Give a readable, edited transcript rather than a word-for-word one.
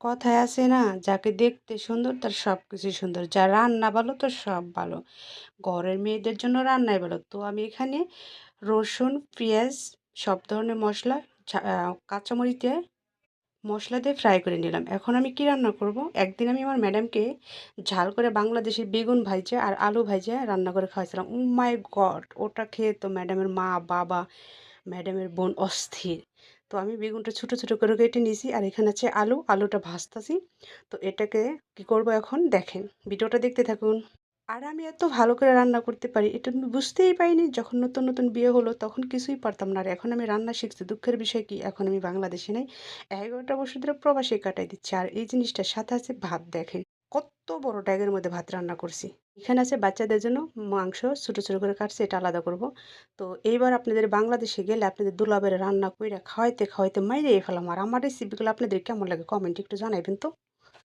কথায় আছে না, যাকে দেখতে সুন্দর তার সব কিছুই সুন্দর, যার রান্না ভালো তার সব ভালো। ঘরের মেয়েদের জন্য রান্নাই ভালো। তো আমি এখানে রসুন, পেঁয়াজ, সব ধরনের মশলা, কাঁচামরিচ দিয়ে মশলা দিয়ে ফ্রাই করে নিলাম। এখন আমি কি রান্না করব? একদিন আমি আমার ম্যাডামকে ঝাল করে বাংলাদেশি বেগুন ভাইজা আর আলু ভাইজা রান্না করে খাওয়াইছিলাম। ও মাই গড! ওটা খেয়ে তো ম্যাডামের মা, বাবা, ম্যাডামের বোন অস্থির। তো আমি বেগুনটা ছোট ছোট করে কেটে নিয়েছি আর এখানে আছে আলু, আলুটা ভাজতাছি। তো এটাকে কি করব এখন দেখেন, ভিডিওটা দেখতে থাকুন। আর আমি এত ভালো করে রান্না করতে পারি এটা আমি বুঝতেই পারিনি। যখন নতুন নতুন বিয়ে হলো তখন কিছুই পারতাম না, আর এখন আমি রান্না শিখছি। দুঃখের বিষয় কি, এখন আমি বাংলাদেশে নেই, 11টা বছর ধরে প্রবাসে কাটাই দিচ্ছি। আর এই জিনিসটার সাথে আছে ভাত, দেখেন কত বড় ড্যাগের মধ্যে ভাত রান্না করছি। এখানে আছে বাচ্চাদের জন্য মাংস, ছোট ছোট করে কাটছি, এটা আলাদা করব। তো এইবার আপনাদের বাংলাদেশে গেলে আপনাদের দুলাবের রান্না কইরা খাওয়াইতে খাওয়াইতে মাইরে ফেলাম। আর আমার রেসিপিগুলো আপনাদের কেমন লাগে কমেন্টে একটু জানাইবেন তো।